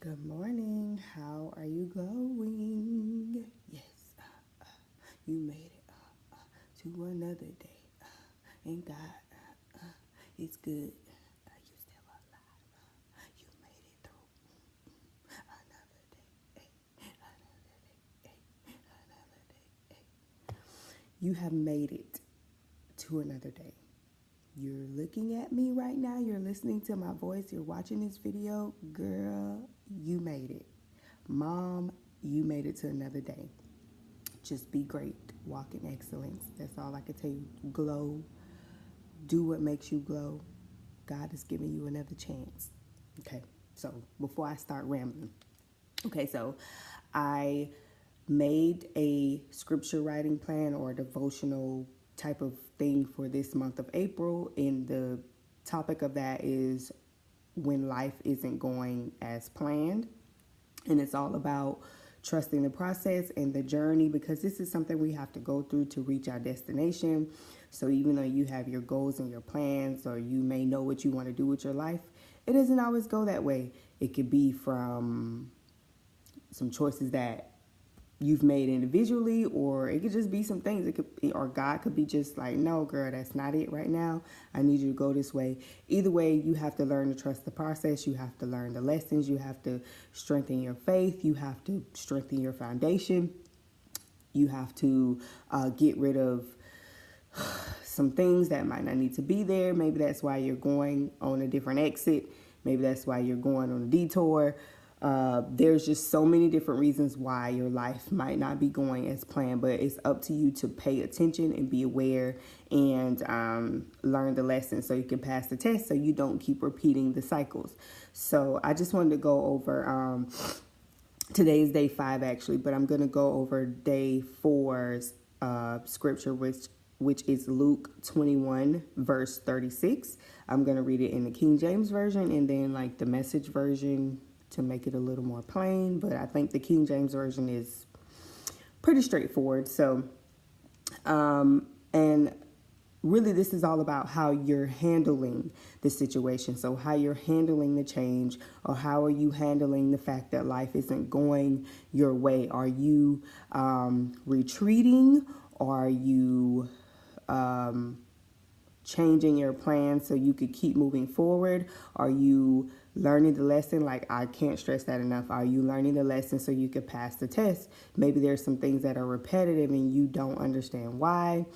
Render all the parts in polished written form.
Good morning. How are you going? Yes, you made it to another day. And God it's good. You still alive. You made it through another day. Another day. You have made it to another day. You're looking at me right now. You're listening to my voice. You're watching this video. Girl, you made it. Mom, you made it to another day. Just be great. Walk in excellence. That's all I can tell you. Glow. Do what makes you glow. God is giving you another chance. Okay, so before I start rambling. Okay, so I made a scripture writing plan or a devotional type of thing for this month of April, and the topic of that is when life isn't going as planned. And it's all about trusting the process and the journey, because this is something we have to go through to reach our destination. So even though you have your goals and your plans, or you may know what you want to do with your life, it doesn't always go that way. It could be from some choices that you've made individually, or it could just be some things. It could be, or God could be just like, no, girl, that's not it right now. I need you to go this way. Either way, you have to learn to trust the process. You have to learn the lessons. You have to strengthen your faith. You have to strengthen your foundation. You have to get rid of some things that might not need to be there. Maybe that's why you're going on a different exit. Maybe that's why you're going on a detour. There's just so many different reasons why your life might not be going as planned, but it's up to you to pay attention and be aware and learn the lessons so you can pass the test, so you don't keep repeating the cycles. So I just wanted to go over, today's day 5 actually, but I'm going to go over day 4's scripture, which is Luke 21 verse 36. I'm going to read it in the King James Version and then like the Message version to make it a little more plain, but I think the King James Version is pretty straightforward. So, and really this is all about how you're handling the situation. So how you're handling the change, or how are you handling the fact that life isn't going your way? Are you retreating? Or are you changing your plan so you could keep moving forward? Are you learning the lesson? Like, I can't stress that enough. Are you learning the lesson so you could pass the test? Maybe there's some things that are repetitive and you don't understand why.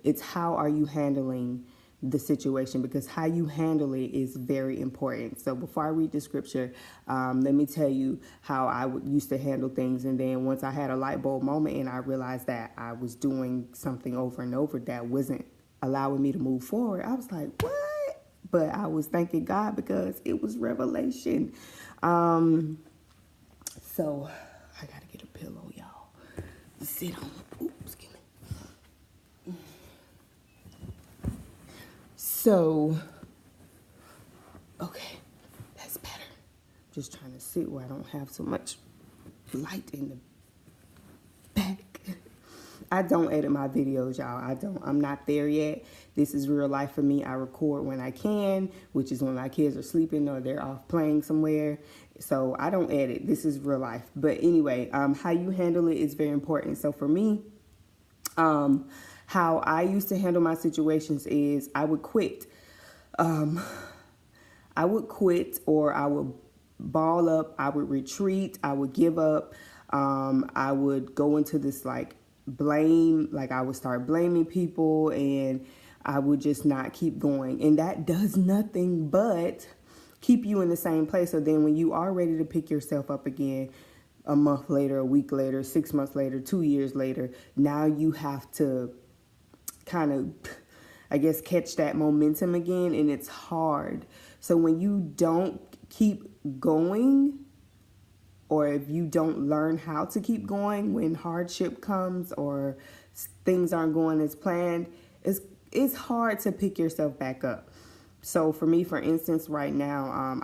It's how are you handling the situation, because how you handle it is very important. So before I read the scripture, let me tell you how I used to handle things. And then once I had a light bulb moment and I realized that I was doing something over and over that wasn't allowing me to move forward, I was like, what? But I was thanking God because it was revelation. So I gotta get a pillow, y'all, to sit on. Oops, excuse me. So, okay, that's better. Just trying to sit where I don't have so much light in the back. I don't edit my videos, y'all. I'm not there yet. This is real life for me. I record when I can, which is when my kids are sleeping or they're off playing somewhere. So I don't edit. This is real life. But anyway, how you handle it is very important. So for me, how I used to handle my situations is I would quit. I would quit, or I would ball up. I would retreat. I would give up. I would go into this like blame, like I would start blaming people, and I would just not keep going. And that does nothing but keep you in the same place. So then when you are ready to pick yourself up again, a month later, a week later, 6 months later, 2 years later, now you have to kind of, I guess, catch that momentum again. And it's hard. So when you don't keep going, or if you don't learn how to keep going when hardship comes or things aren't going as planned, it's hard to pick yourself back up. So for me, for instance, right now, I'm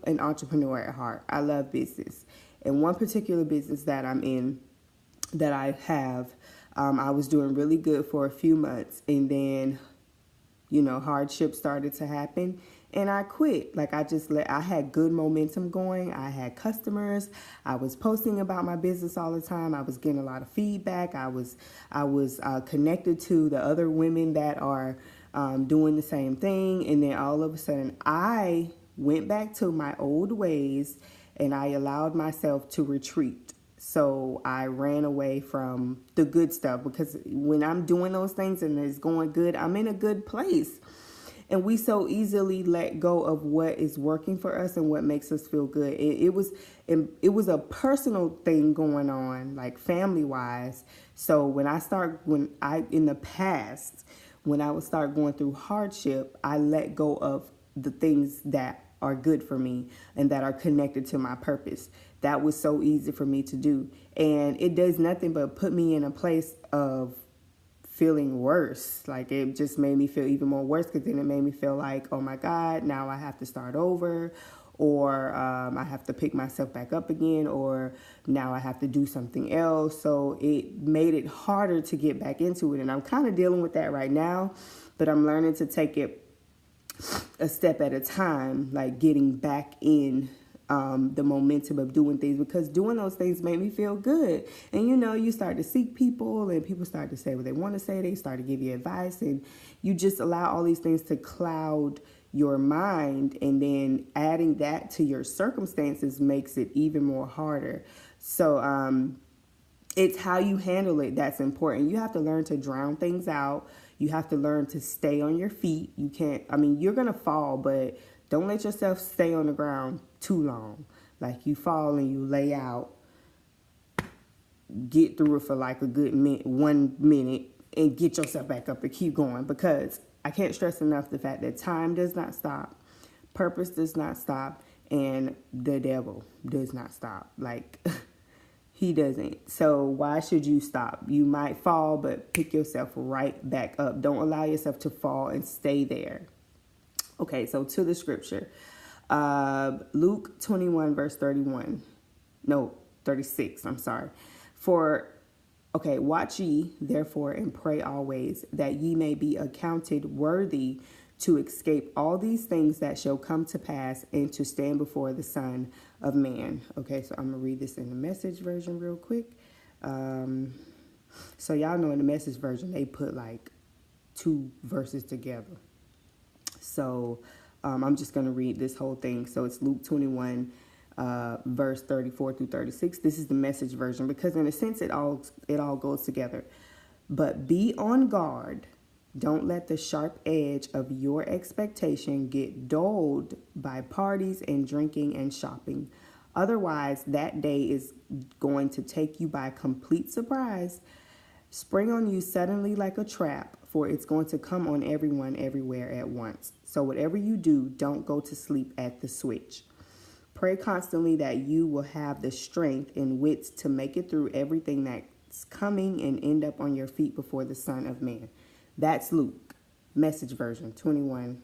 an entrepreneur at heart. I love business. And one particular business that I'm in, that I have, I was doing really good for a few months, and then hardship started to happen, and I quit. Like I had good momentum going. I had customers. I was posting about my business all the time. I was getting a lot of feedback. I was connected to the other women that are doing the same thing. And then all of a sudden I went back to my old ways and I allowed myself to retreat. So I ran away from the good stuff, because when I'm doing those things and it's going good, I'm in a good place. And we so easily let go of what is working for us and what makes us feel good. It was a personal thing going on, like family wise. So when in the past, when I would start going through hardship, I let go of the things that are good for me and that are connected to my purpose. That was so easy for me to do. And it does nothing but put me in a place of feeling worse. Like, it just made me feel even more worse, because then it made me feel like, oh my God, now I have to start over, or I have to pick myself back up again, or now I have to do something else. So it made it harder to get back into it. And I'm kind of dealing with that right now, but I'm learning to take it a step at a time, like getting back in the momentum of doing things, because doing those things made me feel good. And you start to seek people, and people start to say what they want to say. They start to give you advice, and you just allow all these things to cloud your mind, and then adding that to your circumstances makes it even more harder. So it's how you handle it that's important. You have to learn to drown things out. You have to learn to stay on your feet. You're going to fall, but don't let yourself stay on the ground too long. Like, you fall and you lay out, get through it for like a good 1 minute, and get yourself back up and keep going. Because I can't stress enough the fact that time does not stop, purpose does not stop, and the devil does not stop. Like, he doesn't. So why should you stop? You might fall, but pick yourself right back up. Don't allow yourself to fall and stay there. Okay, so to the scripture. Luke 21, verse 36, I'm sorry. Watch ye, therefore, and pray always, that ye may be accounted worthy to escape all these things that shall come to pass, and to stand before the Son of Man. Okay, so I'm going to read this in the Message version real quick. So y'all know in the Message version, they put like 2 verses together. So I'm just going to read this whole thing. So it's Luke 21, verse 34 through 36. This is the Message version, because in a sense it all goes together. But be on guard. Don't let the sharp edge of your expectation get dulled by parties and drinking and shopping. Otherwise, that day is going to take you by complete surprise, spring on you suddenly like a trap, for it's going to come on everyone everywhere at once. So whatever you do, don't go to sleep at the switch. Pray constantly that you will have the strength and wits to make it through everything that's coming and end up on your feet before the Son of Man. That's Luke, Message version, 21,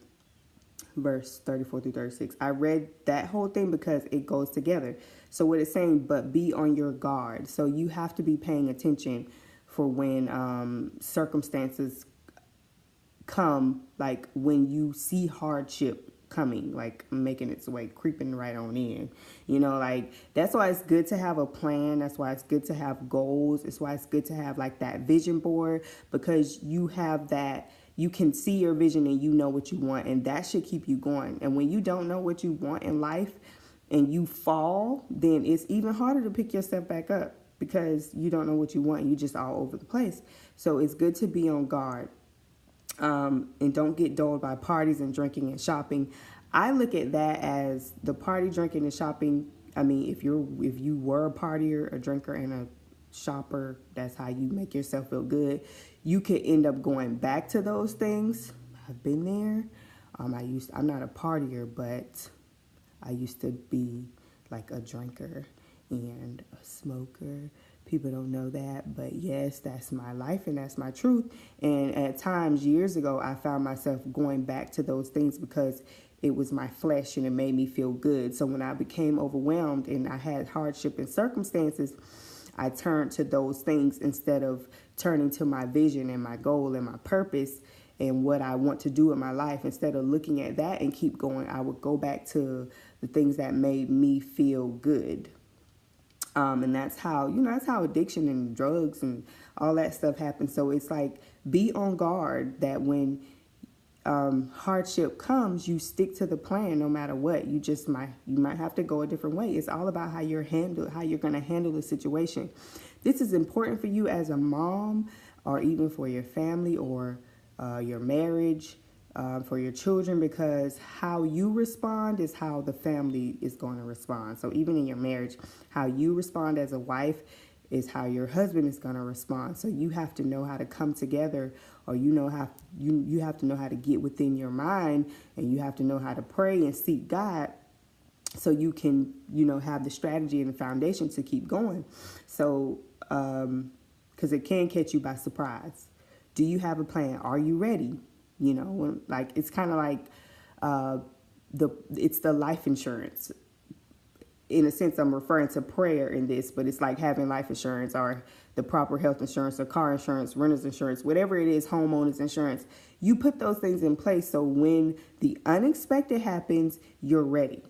verse 34 through 36. I read that whole thing because it goes together. So what it's saying, but be on your guard. So you have to be paying attention for when circumstances come, like when you see hardship coming, like making its way, creeping right on in. Like, that's why it's good to have a plan. That's why it's good to have goals. It's why it's good to have like that vision board, because you have that, you can see your vision and you know what you want, and that should keep you going. And when you don't know what you want in life and you fall, then it's even harder to pick yourself back up, because you don't know what you want. You just all over the place. So it's good to be on guard. And don't get dulled by parties and drinking and shopping. I look at that as the party, drinking, and shopping. I mean, if you were a partier, a drinker, and a shopper, that's how you make yourself feel good. You could end up going back to those things. I've been there. I'm not a partier, but I used to be like a drinker and a smoker. People don't know that, but yes, that's my life and that's my truth. And at times, years ago, I found myself going back to those things because it was my flesh and it made me feel good. So when I became overwhelmed and I had hardship and circumstances, I turned to those things instead of turning to my vision and my goal and my purpose. and what I want to do in my life. Instead of looking at that and keep going, I would go back to the things that made me feel good. And that's how, that's how addiction and drugs and all that stuff happens. So it's like, be on guard that when hardship comes, you stick to the plan no matter what. You might have to go a different way. It's all about how you're going to handle the situation. This is important for you as a mom, or even for your family, or your marriage, for your children, because how you respond is how the family is going to respond. So even in your marriage, how you respond as a wife is how your husband is going to respond. So you have to know how to come together, or you have to know how to get within your mind, and you have to know how to pray and seek God, so you can, have the strategy and the foundation to keep going. So, because it can catch you by surprise. Do you have a plan? Are you ready? It's kind of like it's the life insurance. In a sense, I'm referring to prayer in this, but it's like having life insurance, or the proper health insurance, or car insurance, renter's insurance, whatever it is, homeowners insurance. You put those things in place so when the unexpected happens, you're ready.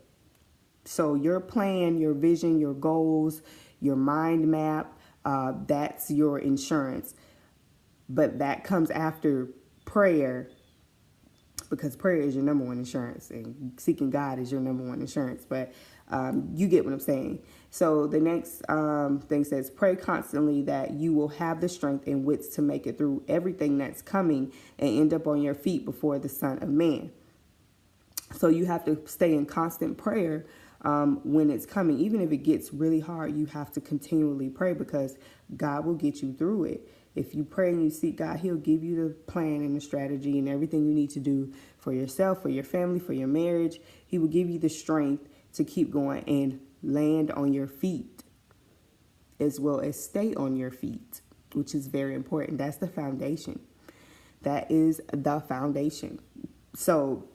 So your plan, your vision, your goals, your mind map, that's your insurance. But that comes after prayer, because prayer is your number one insurance, and seeking God is your number one insurance. But you get what I'm saying. So the next thing says, pray constantly that you will have the strength and wits to make it through everything that's coming and end up on your feet before the Son of Man. So you have to stay in constant prayer when it's coming. Even if it gets really hard, you have to continually pray, because God will get you through it. If you pray and you seek God, he'll give you the plan and the strategy and everything you need to do for yourself, for your family, for your marriage. He will give you the strength to keep going and land on your feet, as well as stay on your feet, which is very important. That's the foundation. That is the foundation. So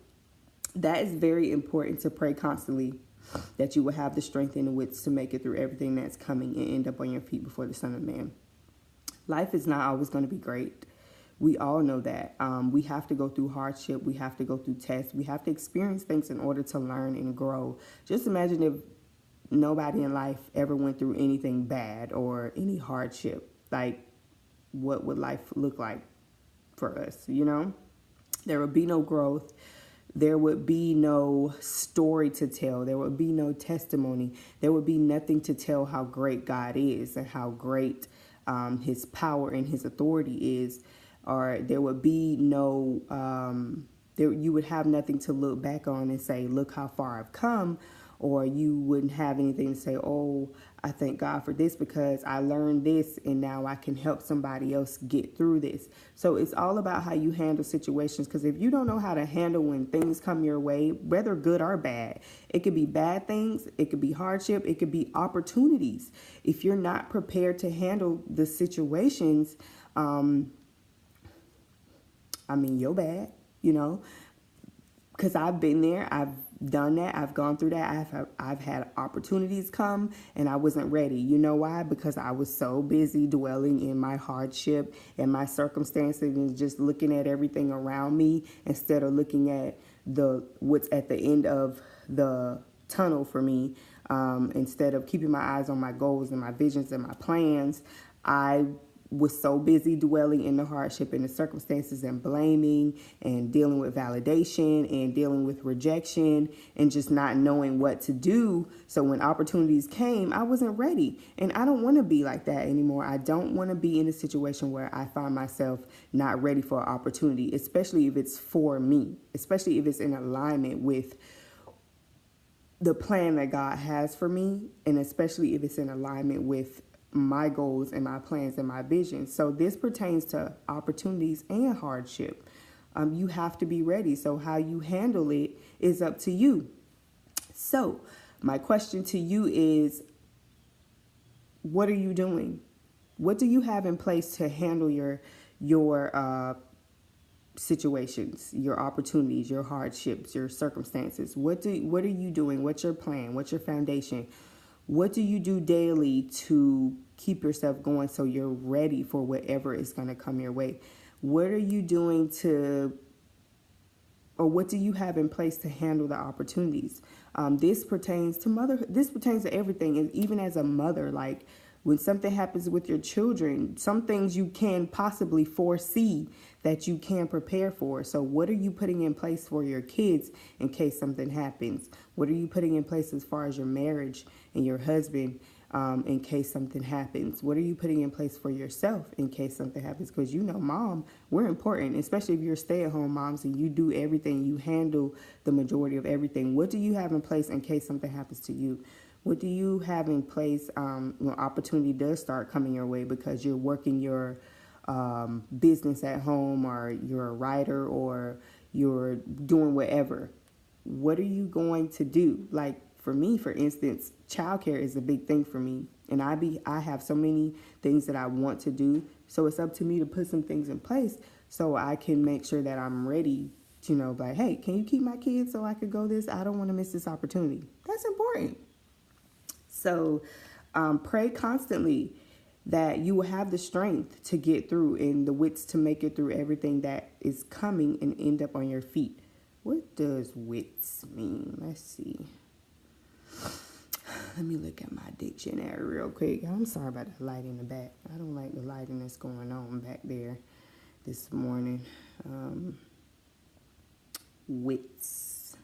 that is very important, to pray constantly that you will have the strength and the wits to make it through everything that's coming and end up on your feet before the Son of Man. Life is not always going to be great. We all know that. We have to go through hardship. We have to go through tests. We have to experience things in order to learn and grow. Just imagine if nobody in life ever went through anything bad or any hardship. Like, what would life look like for us, There would be no growth. There would be no story to tell. There would be no testimony. There would be nothing to tell how great God is and how great his power and his authority is. Or there would be no, you would have nothing to look back on and say, look how far I've come. Or you wouldn't have anything to say, oh, I thank God for this because I learned this and now I can help somebody else get through this. So it's all about how you handle situations, because if you don't know how to handle when things come your way, whether good or bad, it could be bad things, it could be hardship, it could be opportunities. If you're not prepared to handle the situations, you're bad, because I've been there. I've done that. I've gone through that. I've had opportunities come and I wasn't ready. You know why? Because I was so busy dwelling in my hardship and my circumstances and just looking at everything around me instead of looking at what's at the end of the tunnel for me. Instead of keeping my eyes on my goals and my visions and my plans, I was so busy dwelling in the hardship and the circumstances and blaming and dealing with validation and dealing with rejection and just not knowing what to do. So when opportunities came, I wasn't ready. And I don't want to be like that anymore. I don't want to be in a situation where I find myself not ready for an opportunity, especially if it's for me, especially if it's in alignment with the plan that God has for me, and especially if it's in alignment with my goals and my plans and my visions. So this pertains to opportunities and hardship. You have to be ready. So how you handle it is up to you. So my question to you is, what are you doing? What do you have in place to handle your situations, your opportunities, your hardships, your circumstances? What are you doing? What's your plan? What's your foundation? What do you do daily to keep yourself going so you're ready for whatever is going to come your way? What are you doing or what do you have in place to handle the opportunities? This pertains to motherhood. This pertains to everything. And even as a mother, like when something happens with your children, some things you can possibly foresee that you can prepare for. So what are you putting in place for your kids in case something happens? What are you putting in place as far as your marriage and your husband in case something happens? What are you putting in place for yourself in case something happens? Because mom, we're important, especially if you're stay-at-home moms and you do everything, you handle the majority of everything. What do you have in place in case something happens to you? What do you have in place when opportunity does start coming your way because you're working your business at home, or you're a writer, or you're doing whatever? What are you going to do? Like for me, for instance, childcare is a big thing for me. And I have so many things that I want to do. So it's up to me to put some things in place so I can make sure that I'm ready to like, hey, can you keep my kids so I could go this? I don't want to miss this opportunity. That's important. So pray constantly that you will have the strength to get through and the wits to make it through everything that is coming and end up on your feet. What does wits mean? Let's see. Let me look at my dictionary real quick. I'm sorry about the light in the back. I don't like the lighting that's going on back there this morning. Wits.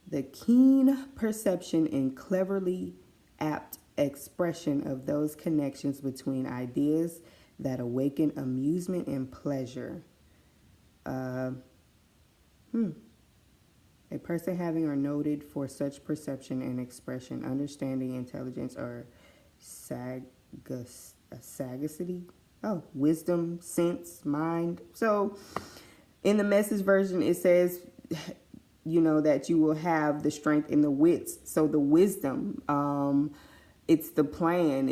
The keen perception and cleverly apt expression of those connections between ideas that awaken amusement and pleasure. A person having or noted for such perception and expression, understanding, intelligence, or sagacity. Oh, wisdom, sense, mind. So in the Message version, it says, that you will have the strength and the wits. So the wisdom, it's the plan,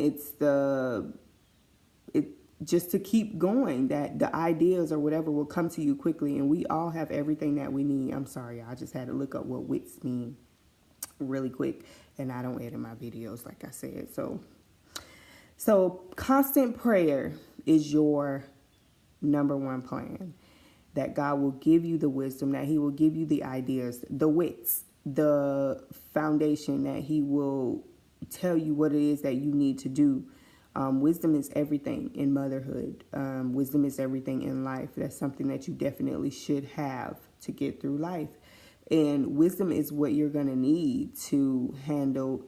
just to keep going, that the ideas or whatever will come to you quickly. And we all have everything that we need. I'm sorry, I just had to look up what wits mean really quick. And I don't edit my videos, like I said. So constant prayer is your number one plan. That God will give you the wisdom, that he will give you the ideas, the wits, the foundation, that he will tell you what it is that you need to do. Wisdom is everything in motherhood. Wisdom is everything in life. That's something that you definitely should have to get through life. And wisdom is what you're going to need to handle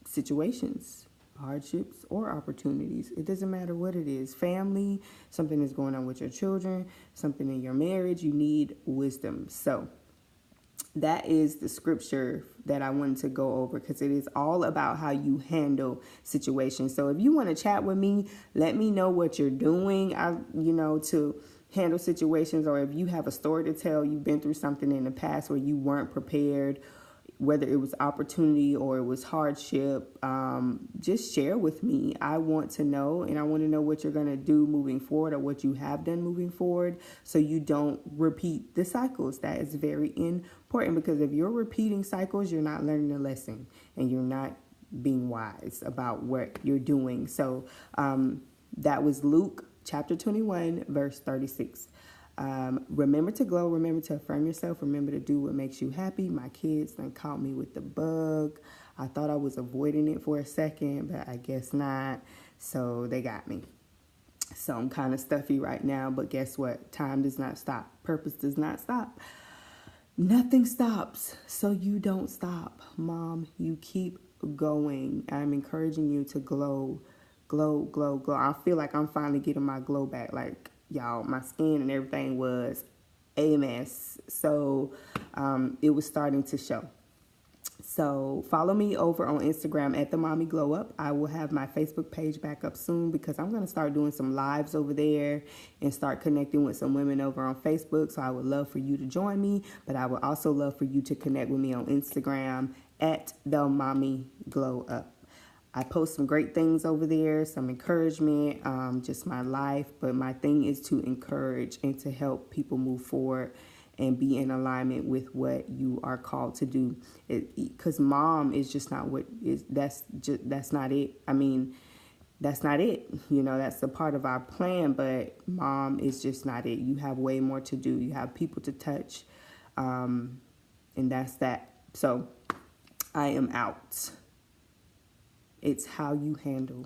situations, hardships, or opportunities. It doesn't matter what it is. Family, something is going on with your children, something in your marriage, you need wisdom. So that is the scripture that I wanted to go over, because it is all about how you handle situations. So if you want to chat with me, let me know what you're doing, to handle situations, or if you have a story to tell, you've been through something in the past where you weren't prepared, whether it was opportunity or it was hardship, just share with me. I want to know, and I want to know what you're going to do moving forward, or what you have done moving forward, so you don't repeat the cycles. That is very important, because if you're repeating cycles, you're not learning a lesson, and you're not being wise about what you're doing. So that was Luke chapter 21, verse 36. Remember to glow, remember to affirm yourself, remember to do what makes you happy. My kids done caught me with the bug. I thought I was avoiding it for a second, but I guess not. So they got me. So I'm kind of stuffy right now, but guess what? Time does not stop. Purpose does not stop. Nothing stops, so you don't stop. Mom, you keep going. I'm encouraging you to glow, glow, glow, glow. I feel like I'm finally getting my glow back. Like, y'all, my skin and everything was a mess. So it was starting to show. So follow me over on Instagram at The Mommy Glow Up. I will have my Facebook page back up soon, because I'm going to start doing some lives over there and start connecting with some women over on Facebook. So I would love for you to join me, but I would also love for you to connect with me on Instagram at The Mommy Glow Up. I post some great things over there, some encouragement, just my life. But my thing is to encourage and to help people move forward and be in alignment with what you are called to do. Because mom is just not what is. That's not it. I mean, that's not it. You know, that's a part of our plan, but mom is just not it. You have way more to do. You have people to touch, and that's that. So I am out. It's how you handle